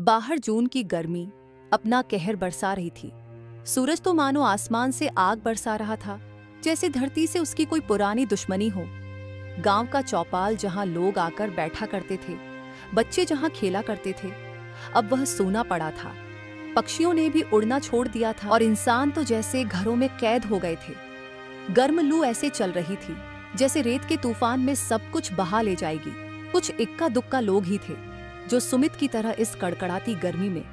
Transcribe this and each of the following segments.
बाहर जून की गर्मी अपना कहर बरसा रही थी। सूरज तो मानो आसमान से आग बरसा रहा था, जैसे धरती से उसकी कोई पुरानी दुश्मनी हो। गांव का चौपाल जहां लोग आकर बैठा करते थे, बच्चे जहां खेला करते थे, अब वह सूना पड़ा था। पक्षियों ने भी उड़ना छोड़ दिया था और इंसान तो जैसे घरों में कैद हो गए थे। गर्म लू ऐसे चल रही थी जैसे रेत के तूफान में सब कुछ बहा ले जाएगी। कुछ इक्का दुक्का लोग ही थे जो सुमित की तरह इस कड़कड़ाती गर्मी में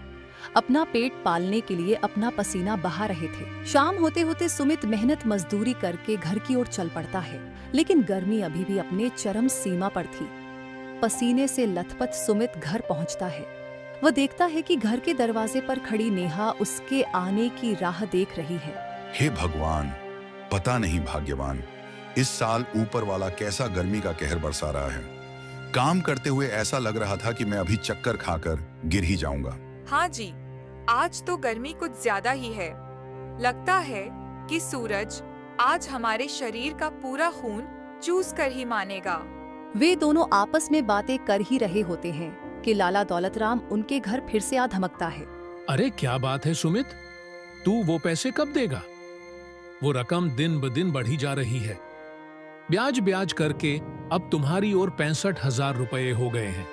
अपना पेट पालने के लिए अपना पसीना बहा रहे थे। शाम होते होते सुमित मेहनत मजदूरी करके घर की ओर चल पड़ता है, लेकिन गर्मी अभी भी अपने चरम सीमा पर थी। पसीने से लथपथ सुमित घर पहुंचता है। वह देखता है कि घर के दरवाजे पर खड़ी नेहा उसके आने की राह देख रही है। हे भगवान, पता नहीं भाग्यवान, इस साल ऊपर वाला कैसा गर्मी का कहर बरसा रहा है। काम करते हुए ऐसा लग रहा था कि मैं अभी चक्कर खाकर गिर ही जाऊंगा। हाँ जी, आज तो गर्मी कुछ ज्यादा ही है। लगता है कि सूरज आज हमारे शरीर का पूरा खून चूस कर ही मानेगा। वे दोनों आपस में बातें कर ही रहे होते हैं कि लाला दौलतराम उनके घर फिर से आ धमकता है। अरे क्या बात है सुमित, तू वो पैसे कब देगा? वो रकम दिन ब दिन बढ़ी जा रही है। ब्याज ब्याज करके अब तुम्हारी ओर 65,000 रुपए हो गए हैं।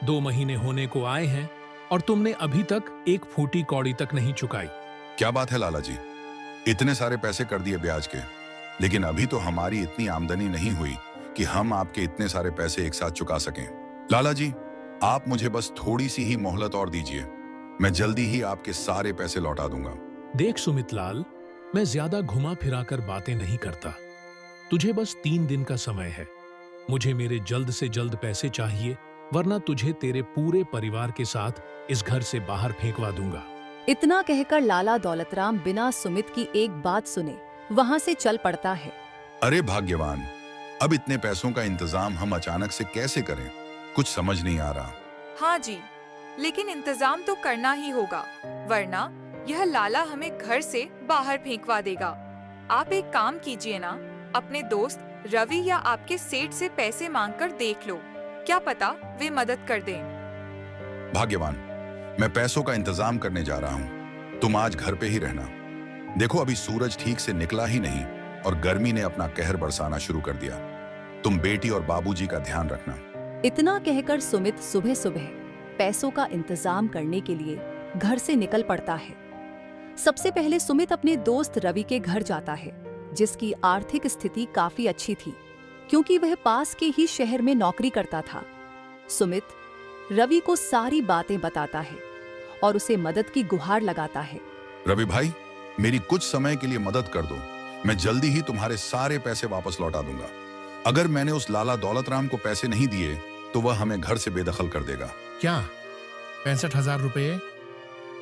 2 महीने होने को आए हैं और तुमने अभी तक एक फूटी कौड़ी तक नहीं चुकाई। क्या बात है लाला जी, इतने सारे पैसे कर दिए ब्याज के, लेकिन अभी तो हमारी इतनी आमदनी नहीं हुई कि हम आपके इतने सारे पैसे एक साथ चुका सकें। लाला जी, आप मुझे बस थोड़ी सी ही मोहलत और दीजिए, मैं जल्दी ही आपके सारे पैसे लौटा दूंगा। देख सुमित लाल, मैं ज्यादा घुमा फिरा कर बातें नहीं करता। तुझे बस 3 दिन का समय है। मुझे मेरे जल्द से जल्द पैसे चाहिए, वरना तुझे तेरे पूरे परिवार के साथ इस घर से बाहर फेंकवा दूंगा। इतना कहकर लाला दौलतराम बिना सुमित की एक बात सुने वहां से चल पड़ता है। अरे भाग्यवान, अब इतने पैसों का इंतजाम हम अचानक से कैसे करें, कुछ समझ नहीं आ रहा। हाँ जी, लेकिन इंतजाम तो करना ही होगा, वरना यह लाला हमें घर से बाहर फेंकवा देगा। आप एक काम कीजिए ना, अपने दोस्त रवि या आपके सेठ से पैसे मांगकर देख लो, क्या पता वे मदद कर दें। भाग्यवान, मैं पैसों का इंतजाम करने जा रहा हूँ, तुम आज घर पे ही रहना। देखो अभी सूरज ठीक से निकला ही नहीं और गर्मी ने अपना कहर बरसाना शुरू कर दिया। तुम बेटी और बाबूजी का ध्यान रखना। इतना कहकर सुमित सुबह सुबह पैसों का इंतजाम करने के लिए घर से निकल पड़ता है। सबसे पहले सुमित अपने दोस्त रवि के घर जाता है, जिसकी आर्थिक स्थिति काफी अच्छी थी, क्योंकि वह पास के ही शहर में नौकरी करता था। सुमित रवि को सारी बातें बताता है और उसे मदद की गुहार लगाता है। रवि भाई, मेरी कुछ समय के लिए मदद कर दो, मैं जल्दी ही तुम्हारे सारे पैसे वापस लौटा दूंगा। अगर मैंने उस लाला दौलतराम को पैसे नहीं दिए तो वह हमें घर से बेदखल कर देगा। क्या 65,000 रुपये?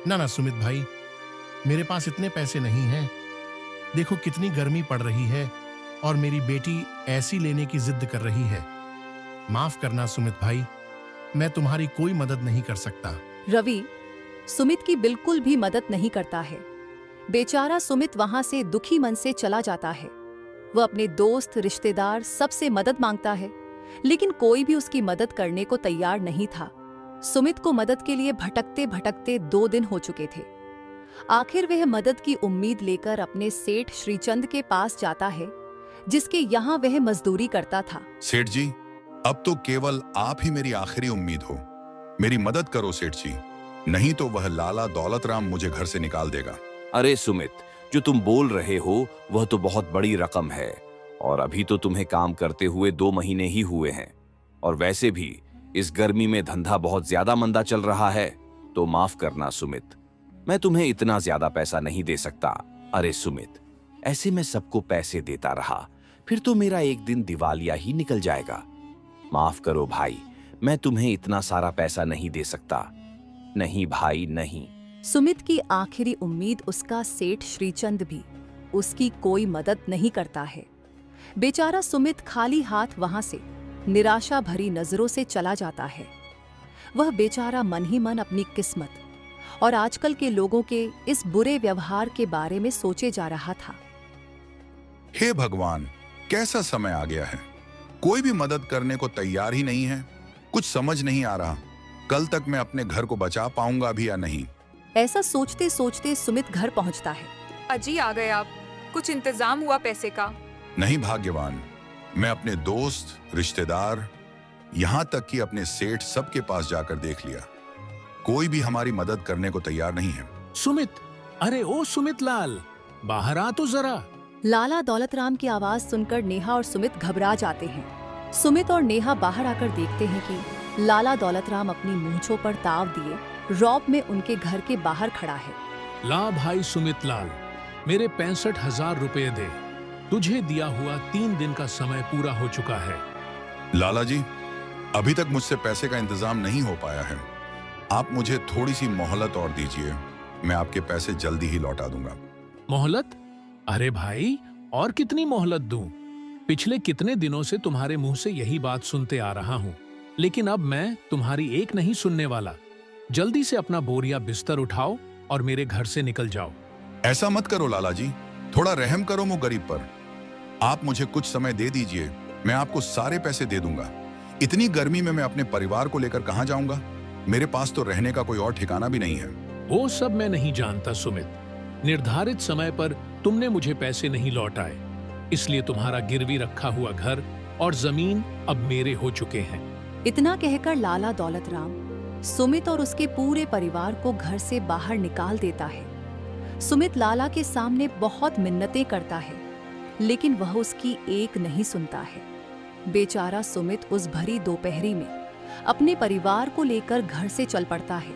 ना सुमित भाई, मेरे पास इतने पैसे नहीं हैं। देखो कितनी गर्मी पड़ रही है और मेरी बेटी ऐसी लेने की जिद कर रही है। माफ करना सुमित भाई, मैं तुम्हारी कोई मदद नहीं कर सकता। रवि सुमित की बिल्कुल भी मदद नहीं करता है। बेचारा सुमित वहां से दुखी मन से चला जाता है। वह अपने दोस्त रिश्तेदार सबसे मदद मांगता है, लेकिन कोई भी उसकी मदद करने को तैयार नहीं था। सुमित को मदद के लिए भटकते भटकते 2 दिन हो चुके थे। आखिर वह मदद की उम्मीद लेकर अपने सेठ श्रीचंद के पास जाता है, जिसके यहाँ वह मजदूरी करता था। सेठ जी, अब तो केवल आप ही मेरी आखिरी उम्मीद हो। मेरी मदद करो सेठ जी, नहीं तो वह लाला दौलतराम मुझे घर से निकाल देगा। अरे सुमित, जो तुम बोल रहे हो वह तो बहुत बड़ी रकम है और अभी तो तुम्हें काम करते हुए 2 महीने ही हुए हैं, और वैसे भी इस गर्मी में धंधा बहुत ज्यादा मंदा चल रहा है। तो माफ करना सुमित, मैं तुम्हें इतना ज्यादा पैसा नहीं दे सकता। अरे सुमित, ऐसे मैं सबको पैसे देता रहा फिर तो मेरा एक दिन दिवालिया ही निकल जाएगा। माफ करो भाई, मैं तुम्हें इतना सारा पैसा नहीं दे सकता। नहीं भाई नहीं। सुमित की आखिरी उम्मीद उसका सेठ श्रीचंद भी उसकी कोई मदद नहीं करता है। बेचारा सुमित खाली हाथ वहां से निराशा भरी नजरों से चला जाता है। वह बेचारा मन ही मन अपनी किस्मत और आजकल के लोगों के इस बुरे व्यवहार के बारे में सोचे जा रहा था। हे भगवान, कैसा समय आ गया है, कोई भी मदद करने को तैयार ही नहीं है। कुछ समझ नहीं आ रहा, कल तक मैं अपने घर को बचा पाऊंगा भी या नहीं। ऐसा सोचते सोचते सुमित घर पहुंचता है। अजी आ गए आप। कुछ इंतजाम हुआ पैसे का? नहीं भाग्यवान, मैं अपने दोस्त, रिश्तेदार, यहाँ तक कि अपने सेठ सबके पास जाकर देख लिया। कोई भी हमारी मदद करने को तैयार नहीं है। सुमित, अरे ओ सुमित लाल, बाहर आ तो जरा। लाला दौलतराम की आवाज सुनकर नेहा और सुमित घबरा जाते हैं। सुमित और नेहा बाहर आकर देखते हैं कि लाला दौलतराम अपनी मूंछों पर ताव दिए रौब में उनके घर के बाहर खड़ा है। ला भाई सुमित लाल, मेरे 65,000 रुपए दे। तुझे दिया हुआ 3 दिन का समय पूरा हो चुका है। लाला जी, अभी तक मुझसे पैसे का इंतजाम नहीं हो पाया है। आप मुझे थोड़ी सी मोहलत और दीजिए, मैं आपके पैसे जल्दी ही लौटा दूंगा। मोहलत? अरे भाई, और कितनी मोहलत दूं? पिछले कितने दिनों से तुम्हारे मुंह से यही बात सुनते आ रहा हूं, लेकिन अब मैं तुम्हारी एक नहीं सुनने वाला। जल्दी से अपना बोरिया बिस्तर उठाओ और मेरे घर से निकल जाओ। ऐसा मत करो लाला जी, थोड़ा रहम करो मुझ गरीब पर। आप मुझे कुछ समय दे दीजिए, मैं आपको सारे पैसे दे दूंगा। इतनी गर्मी में मैं अपने परिवार को लेकर कहां जाऊंगा? मेरे पास तो रहने का कोई और ठिकाना भी नहीं है। वो सब मैं नहीं जानता सुमित। निर्धारित समय पर तुमने मुझे पैसे नहीं लौटाए, इसलिए तुम्हारा गिरवी रखा हुआ घर और जमीन अब मेरे हो चुके हैं। इतना कहकर लाला दौलतराम सुमित और उसके पूरे परिवार को घर से बाहर निकाल देता है। सुमित लाला के सामने बहुत मिन्नतें करता है, लेकिन वह उसकी एक नहीं सुनता है। बेचारा सुमित उस भरी दोपहरी में अपने परिवार को लेकर घर से चल पड़ता है।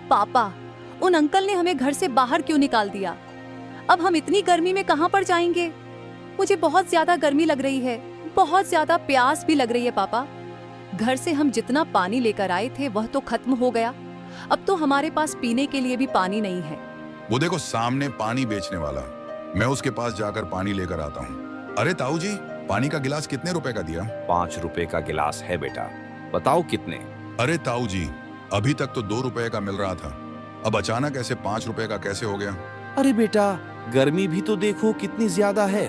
पापा, उन अंकल ने हमें घर से बाहर क्यों निकाल दिया? अब हम इतनी गर्मी में कहां पर जाएंगे? मुझे बहुत ज्यादा गर्मी लग रही है, बहुत ज्यादा प्यास भी लग रही है पापा। घर से हम जितना पानी लेकर आए थे वह तो खत्म हो गया। अब तो हमारे पास पीने के लिए भी पानी नहीं है। वो देखो सामने पानी बेचने वाला, मैं उसके पास जाकर पानी लेकर आता हूँ। अरे ताऊ जी, पानी का गिलास कितने रुपए का दिया? 5 रुपए का गिलास है बेटा, बताओ कितने? अरे ताऊ जी, अभी तक तो 2 रुपए का मिल रहा था, अब अचानक ऐसे 5 रुपए का कैसे हो गया? अरे बेटा, गर्मी भी तो देखो कितनी ज्यादा है।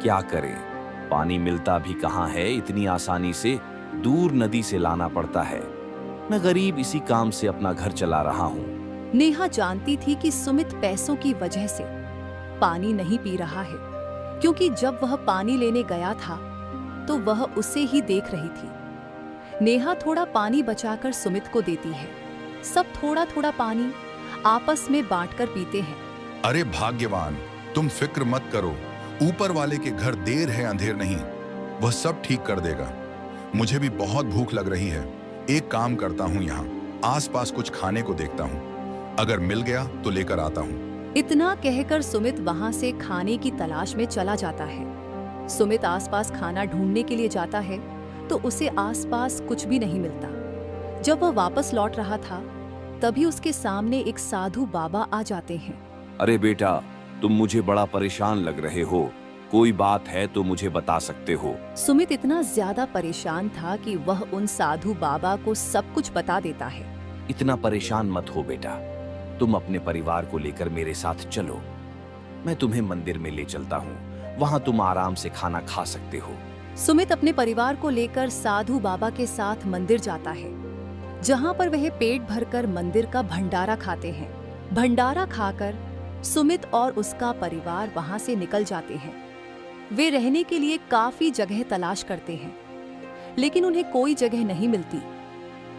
क्या करें, पानी मिलता भी कहाँ है इतनी आसानी से, दूर नदी से लाना पड़ता है। मैं गरीब इसी काम से अपना घर चला रहा हूँ। नेहा जानती थी कि सुमित पैसों की वजह से पानी नहीं पी रहा है, क्योंकि जब वह पानी लेने गया था तो वह उसे ही देख रही थी। नेहा थोड़ा पानी बचाकर सुमित को देती है। सब थोड़ा थोड़ा पानी आपस में बांटकर पीते हैं। अरे भाग्यवान, तुम फिक्र मत करो, ऊपर वाले के घर देर है अंधेर नहीं, वह सब ठीक कर देगा। मुझे भी बहुत भूख लग रही है, एक काम करता हूँ, यहाँ आसपास कुछ खाने को देखता हूँ, अगर मिल गया तो लेकर आता हूँ। इतना कहकर सुमित वहां से खाने की तलाश में चला जाता है। सुमित आसपास खाना ढूंढने के लिए जाता है तो उसे आसपास कुछ भी नहीं मिलता। जब वह वापस लौट रहा था तभी उसके सामने एक साधु बाबा आ जाते हैं। अरे बेटा, तुम मुझे बड़ा परेशान लग रहे हो, कोई बात है तो मुझे बता सकते हो। सुमित इतना ज्यादा परेशान था कि वह उन साधु बाबा को सब कुछ बता देता है। इतना परेशान मत हो बेटा, तुम अपने परिवार को लेकर मेरे साथ चलो, मैं तुम्हें मंदिर में ले चलता हूँ, वहाँ तुम आराम से खाना खा सकते हो। सुमित अपने परिवार को लेकर साधु बाबा के साथ मंदिर जाता है, जहाँ पर वह पेट भरकर मंदिर का भंडारा खाते हैं। भंडारा खाकर सुमित और उसका परिवार वहां से निकल जाते हैं। वे रहने के लिए काफी जगह तलाश करते हैं, लेकिन उन्हें कोई जगह नहीं मिलती।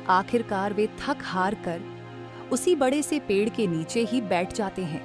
आखिरकार वे थक हार कर उसी बड़े से पेड़ के नीचे ही बैठ जाते हैं।